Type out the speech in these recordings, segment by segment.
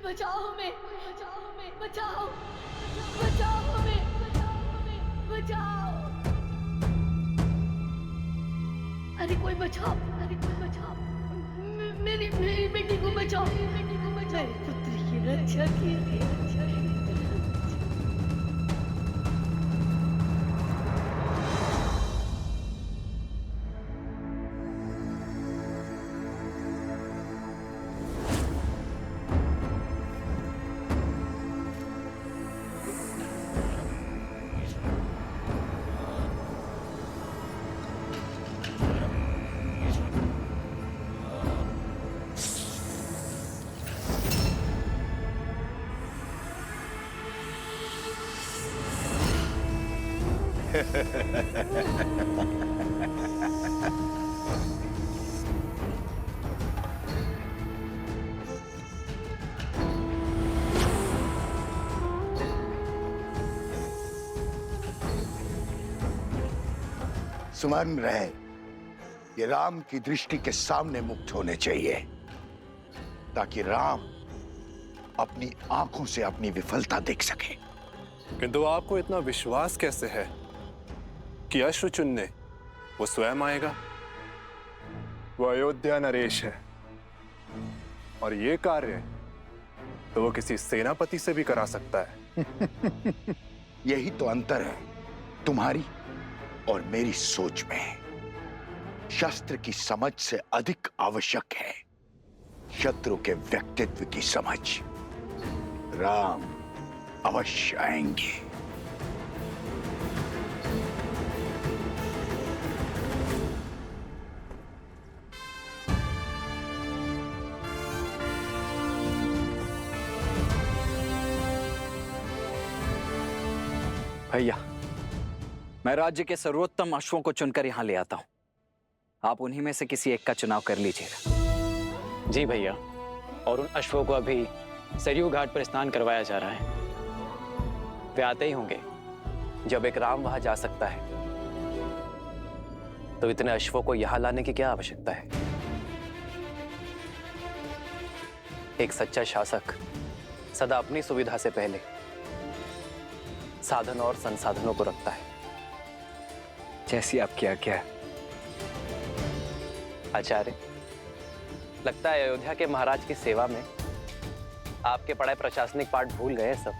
बचाओ हमें, बचाओ हमें, बचाओ, बचाओ हमें, बचाओ हमें, बचाओ। अरे कोई बचाओ, अरे कोई बचाओ, मेरी मेरी बेटी को बचाओ, मेरी बेटी को बचाओ, मेरी पुत्री की रक्षा कीजिए, रक्षा कीजिए। सुमन रहे, ये राम की दृष्टि के सामने मुक्त होने चाहिए ताकि राम अपनी आंखों से अपनी विफलता देख सके। किंतु आपको इतना विश्वास कैसे है कि अश्व चुनने वो स्वयं आएगा? वो अयोध्या नरेश है और ये कार्य तो वो किसी सेनापति से भी करा सकता है। यही तो अंतर है तुम्हारी और मेरी सोच में। शस्त्र की समझ से अधिक आवश्यक है शत्रु के व्यक्तित्व की समझ। राम अवश्य आएंगे। भैया, मैं राज्य के सर्वोत्तम अश्वों को चुनकर यहां ले आता हूं। आप उन्हीं में से किसी एक का चुनाव कर लीजिएगा। जी भैया, और उन अश्वों को अभी सरयू घाट पर स्नान करवाया जा रहा है। वे आते ही होंगे। जब एक राम वहां जा सकता है तो इतने अश्वों को यहां लाने की क्या आवश्यकता है? एक सच्चा शासक सदा अपनी सुविधा से पहले साधन और संसाधनों को रखता है। जैसी आपकी आज्ञा है। आचार्य, लगता है अयोध्या के महाराज की सेवा में आपके पढ़ाए प्रशासनिक पाठ भूल गए सब।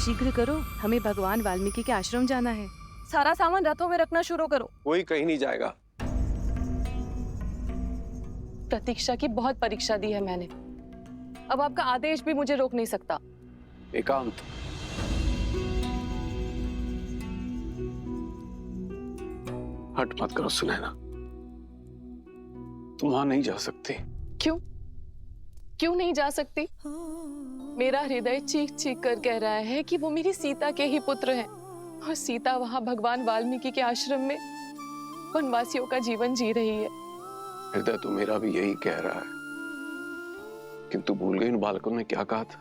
शीघ्र करो, हमें भगवान वाल्मीकि के आश्रम जाना है। सारा सामान रथों में रखना शुरू करो। कोई कहीं नहीं जाएगा। प्रतीक्षा की बहुत परीक्षा दी है मैंने, अब आपका आदेश भी मुझे रोक नहीं सकता। एकांत। हट मत करो सुनैना, तुम वहां नहीं जा सकती। क्यों? क्यों नहीं जा सकती? मेरा हृदय चीख चीख कर कह रहा है कि वो मेरी सीता के ही पुत्र हैं और सीता वहां भगवान वाल्मीकि के आश्रम में वनवासियों का जीवन जी रही है। हृदय तो मेरा भी यही कह रहा है, किंतु भूल गई उन बालकों ने क्या कहा था।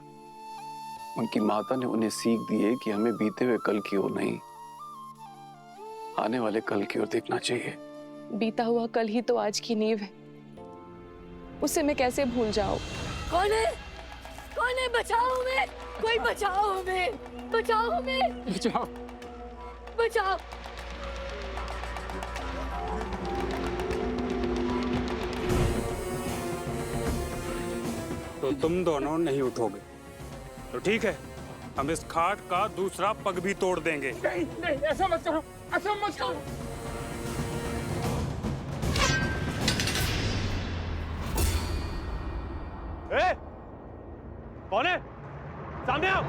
उनकी माता ने उन्हें सीख दी है कि हमें बीते हुए कल की ओर नहीं, आने वाले कल की ओर देखना चाहिए। बीता हुआ कल ही तो आज की नींव है, उसे मैं कैसे भूल जाऊं? कौन है? कौन है? बचाओ हमें, कोई बचाओ हमें, बचाओ हमें, बचाओ। बचाओ। तो तुम दोनों नहीं उठोगे तो ठीक है, हम इस खाट का दूसरा पग भी तोड़ देंगे। नहीं नहीं, ऐसा मत करो, ऐसा मत करो। ए, कौन है? सामने आओ।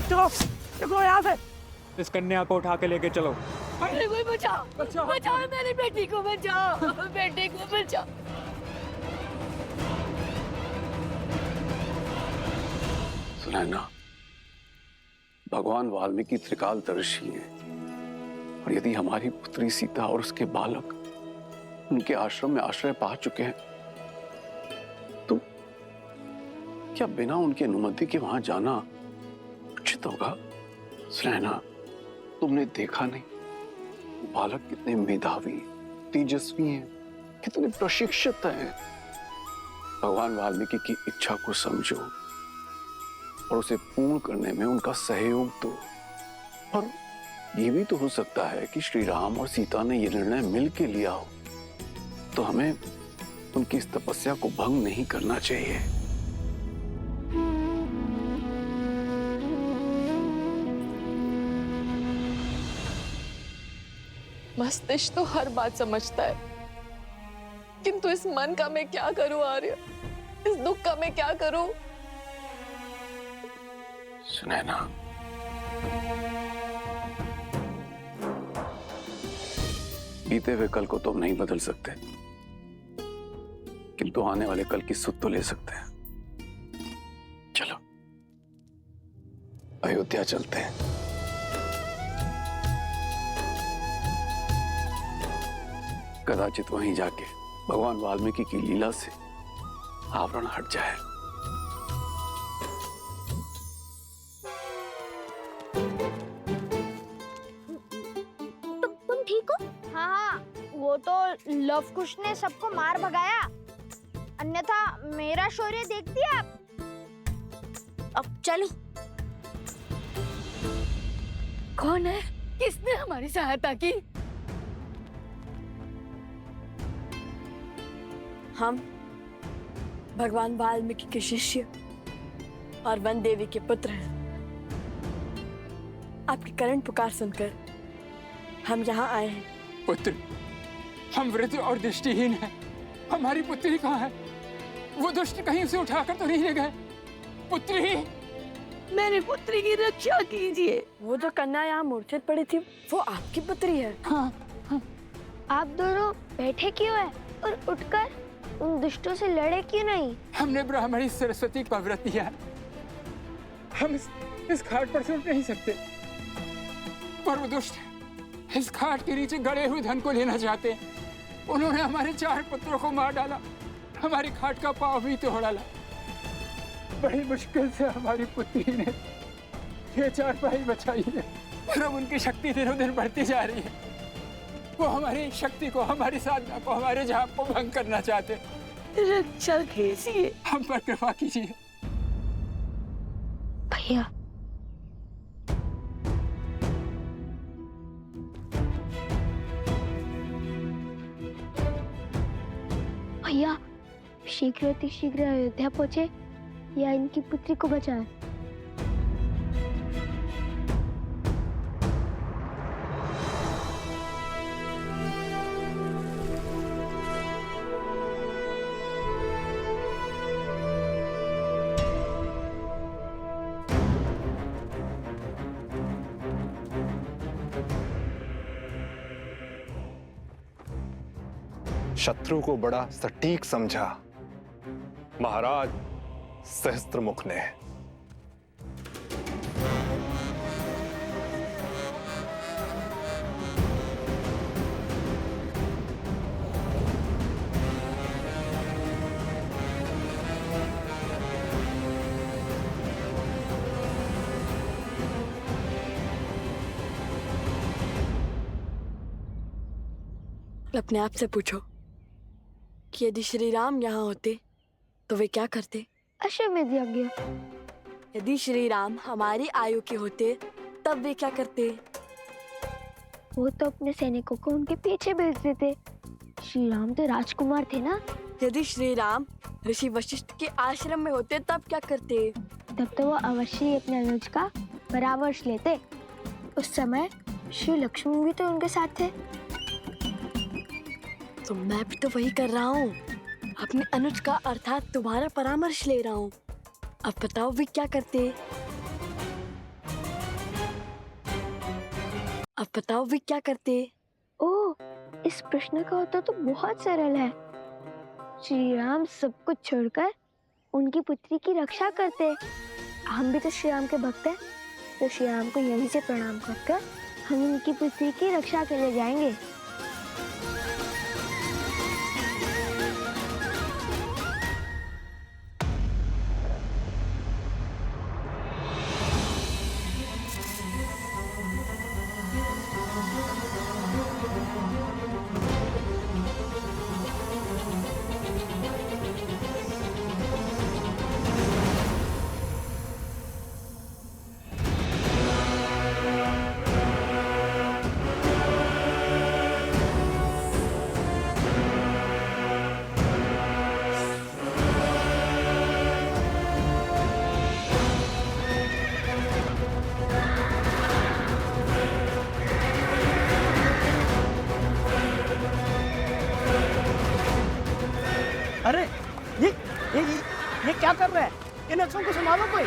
चलो, देखो यहाँ से। इस कन्या को उठा के लेके चलो। अरे कोई बचाओ, बचाओ मेरी बेटी को, बचाओ बेटी को, बचाओ। सुनैना, भगवान वाल्मीकि त्रिकालदर्शी हैं और यदि हमारी पुत्री सीता और उसके बालक उनके आश्रम में आश्रय पा चुके हैं तो क्या बिना उनकी अनुमति के वहां जाना उचित होगा? सुनैना, तुमने देखा नहीं वो बालक कितने मेधावी, तेजस्वी हैं, कितने प्रशिक्षित हैं। भगवान वाल्मीकि की इच्छा को समझो और उसे पूर्ण करने में उनका सहयोग दो। और ये भी तो हो सकता है कि श्री राम और सीता ने यह निर्णय मिल के लिया हो, तो हमें उनकी इस तपस्या को भंग नहीं करना चाहिए। मस्तिष्क तो हर बात समझता है, किंतु इस मन का मैं क्या करूं आर्य? इस दुख का मैं क्या करूं? सुनैना, बीते हुए कल को तुम नहीं बदल सकते, किंतु आने वाले कल की सुध तो ले सकते हैं। चलो अयोध्या चलते हैं। कदाचित वहीं जाके भगवान वाल्मीकि की लीला से आवरण हट जाए। तुम ठीक हो? हाँ, वो तो लव कुश ने सबको मार भगाया, अन्यथा मेरा शौर्य देखती आप। अब चलो। कौन है? किसने हमारी सहायता की? हम भगवान वाल्मीकि के शिष्य और वन देवी के पुत्र हैं। आपकी करण पुकार सुनकर हम यहाँ आए हैं। पुत्र, हम वृद्ध और दृष्टिहीन हैं। हमारी पुत्री कहाँ है? वो दुष्ट कहीं उसे उठाकर तो नहीं ले गए? पुत्री, मेरी पुत्री की रक्षा कीजिए। वो जो कन्या यहाँ मूर्छित पड़ी थी, वो आपकी पुत्री है। हाँ, हाँ। आप दोनों बैठे क्यों हैं और उठकर उन दुष्टों से लड़े क्यों नहीं? हमने ब्राह्मणी सरस्वती का व्रत लिया है। हम इस घाट पर से उठ नहीं सकते, पर वो दुष्ट इस घाट के नीचे गड़े हुए धन को लेना चाहते हैं। उन्होंने हमारे 4 पुत्रों को मार डाला, हमारी घाट का पांव भी तोड़ डाला। बड़ी मुश्किल से हमारी पुत्री ने ये 4 भाई बचाई है, और अब उनकी शक्ति दिनों दिन बढ़ती जा रही है। वो हमारी शक्ति को, हमारी साधना को, हमारे जाप को भंग करना चाहते हैं। रक्षा कीजिए, हम पर कृपा कीजिए। भैया, भैया शीघ्र अतिशीघ्र अयोध्या पहुंचे या इनकी पुत्री को बचाएं। शत्रु को बड़ा सटीक समझा महाराज सहस्त्रमुख ने। अपने आप से पूछो कि यदि श्री राम यहाँ होते तो वे क्या करते? अश्वमेध यज्ञ। यदि श्री राम हमारी आयु के होते तब वे क्या करते? वो तो अपने सैनिकों को उनके पीछे भेज देते। श्री राम तो राजकुमार थे ना। यदि श्री राम ऋषि वशिष्ठ के आश्रम में होते तब क्या करते? तब तो वो अवश्य ही अपने अनुज का परामर्श लेते। उस समय श्री लक्ष्मण भी तो उनके साथ थे। तो मैं भी तो वही कर रहा हूँ, अपने अनुज का अर्थात तुम्हारा परामर्श ले रहा हूँ। अब बताओ वे क्या करते? अब बताओ वे क्या करते? ओह, इस प्रश्न का उत्तर तो बहुत सरल है। श्री राम सब कुछ छोड़कर उनकी पुत्री की रक्षा करते। हम भी तो श्री राम के भक्त हैं, तो श्री राम को यहीं से प्रणाम कर हम उनकी पुत्री की रक्षा के लिए जाएंगे। ये क्या कर रहा है? इन अक्षरों को संभालो कोई।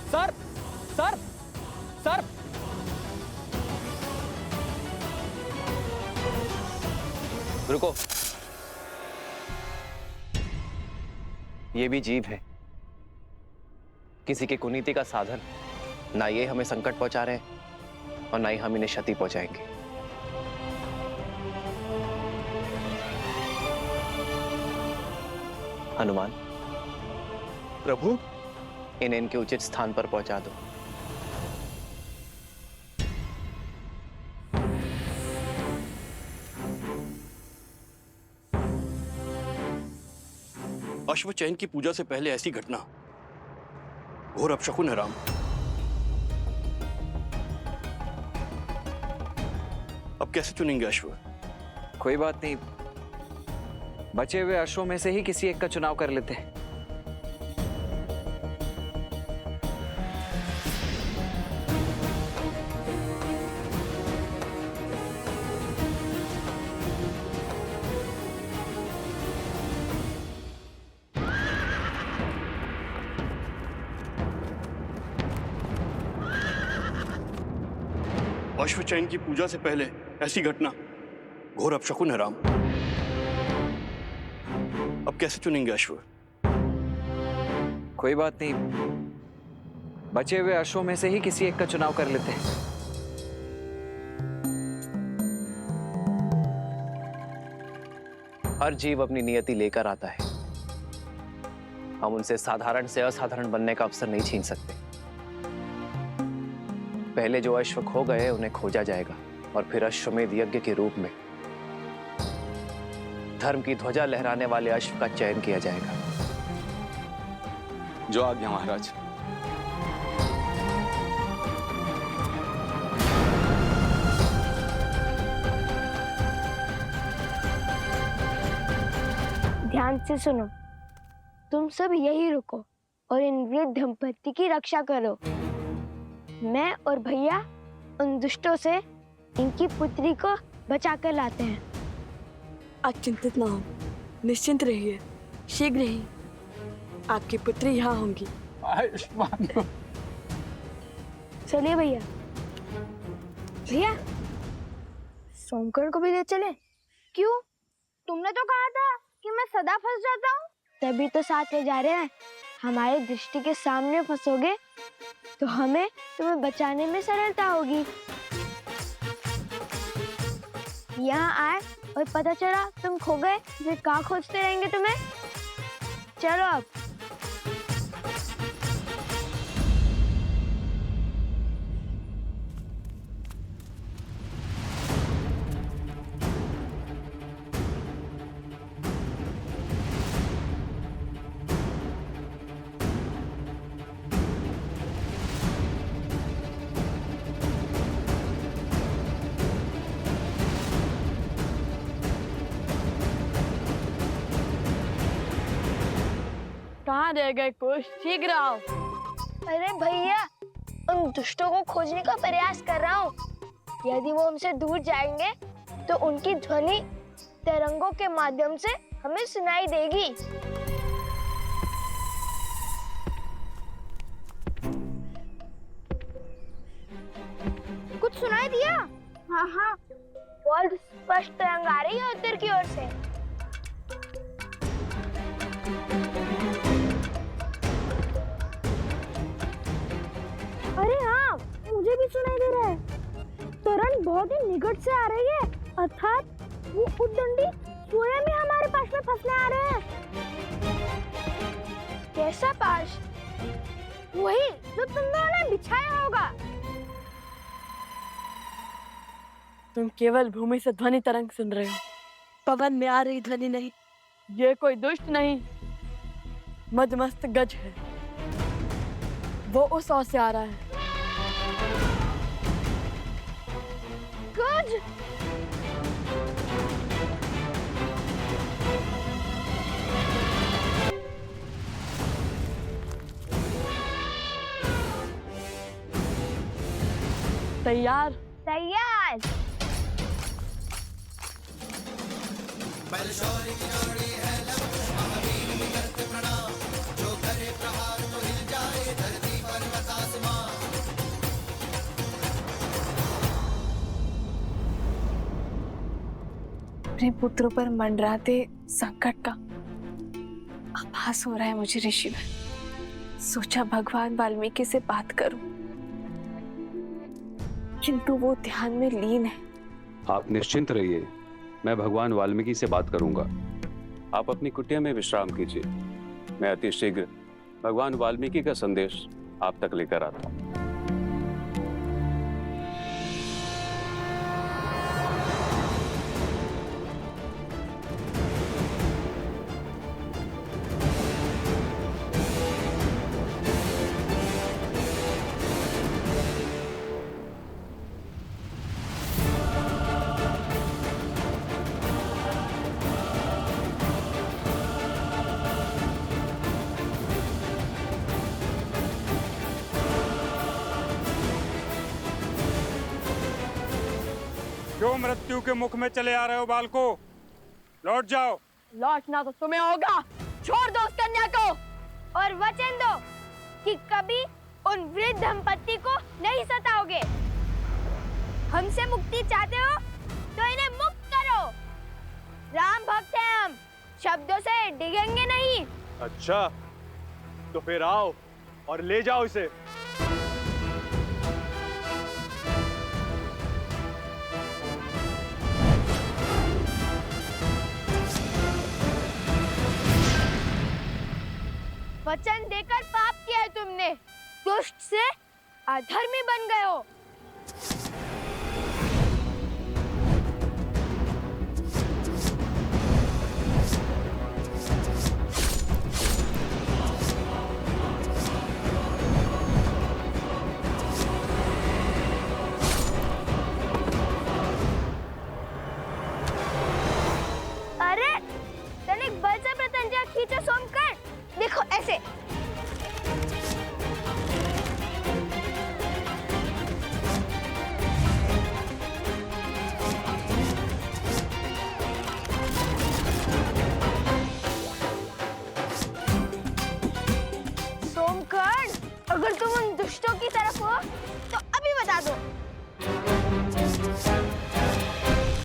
Sir, sir, sir. रुको, ये भी जीव है, किसी की कुनीति का साधन। ना ये हमें संकट पहुंचा रहे हैं और ना ही हम इन्हें क्षति पहुंचाएंगे। हनुमान, प्रभु, इन्हें इनके उचित स्थान पर पहुंचा दो। अश्वचैन की पूजा से पहले ऐसी घटना घोर अपशकुन है राम। अब कैसे चुनेंगे अश्व? कोई बात नहीं, बचे हुए अश्वों में से ही किसी एक का चुनाव कर लेते हैं। अश्वचैन की पूजा से पहले ऐसी घटना घोर अपशकुन है राम। अब कैसे चुनेंगे अश्व? कोई बात नहीं, बचे हुए अश्वों में से ही किसी एक का चुनाव कर लेते हैं। हर जीव अपनी नियति लेकर आता है, हम उनसे साधारण से असाधारण बनने का अवसर नहीं छीन सकते। पहले जो अश्व खो गए उन्हें खोजा जाएगा और फिर अश्वमेध यज्ञ के रूप में धर्म की ध्वजा लहराने वाले अश्व का चयन किया जाएगा। जो आज्ञा महाराज। ध्यान से सुनो, तुम सब यही रुको और इन वृद्ध दंपत्ति की रक्षा करो। मैं और भैया उन दुष्टों से इनकी पुत्री को बचा कर लाते हैं। आप चिंतित ना हो, निश्चिंत रहिए, शीघ्र ही आपकी पुत्री यहाँ होंगी। आयुष्मान हो। चलिए भैया। भैया, सोमकर्ण को भी ले चले। क्यों? तुमने तो कहा था कि मैं सदा फंस जाता हूँ। तभी तो साथ ले जा रहे हैं। हमारी दृष्टि के सामने फंसोगे तो हमें तुम्हें बचाने में सरलता होगी। यहाँ आए और पता चला तुम खो गए, फिर कहाँ खोजते रहेंगे तुम्हें। चलो अब। कहाँ रह गए कुछ? शीघ्र आओ। अरे भैया, उन दुष्टों को खोजने का प्रयास कर रहा हूँ। यदि वो हमसे दूर जाएंगे तो उनकी ध्वनि तरंगों के माध्यम से हमें सुनाई देगी। कुछ सुनाई दिया? हाँ हाँ, बहुत स्पष्ट तरंग आ रही है उत्तर की ओर से। बहुत ही निकट से आ रही है, अर्थात वो उद्दंडी स्वयं ही हमारे पास में फंसने आ रहे हैं। कैसा पाश? वही जो तुम दोनों ने बिछाया होगा। तुम केवल भूमि से ध्वनि तरंग सुन रहे हो, पवन में आ रही ध्वनि नहीं। ये कोई दुष्ट नहीं, मदमस्त गज है। वो उस ओर से आ रहा है। गज? तैयार? तैयार। अपने पुत्रों पर मंडराते संकट का आभास हो रहा है मुझे ऋषिवर। सोचा भगवान वाल्मीकि से बात करूं, किंतु वो ध्यान में लीन है। आप निश्चिंत रहिए, मैं भगवान वाल्मीकि से बात करूंगा। आप अपनी कुटिया में विश्राम कीजिए। मैं अति शीघ्र भगवान वाल्मीकि का संदेश आप तक लेकर आता हूँ। क्यों मृत्यु के मुख में चले आ रहे हो बालको? लौट जाओ। लौटना तो तुम्हें होगा। छोड़ दो उस कन्या को और वचन दो कि कभी उन वृद्ध दंपत्ति को नहीं सताओगे। हमसे मुक्ति चाहते हो तो इन्हें मुक्त करो। राम भक्त हैं हम, शब्दों से डिगेंगे नहीं। अच्छा, तो फिर आओ और ले जाओ इसे। वचन देकर पाप किया है तुमने, दुष्ट से अधर्मी बन गए हो। अरे तनिक बल से प्रत्यंचा खींचो सोमकर। देखो ऐसे। सोमकर्ण, अगर तुम उन दुष्टों की तरफ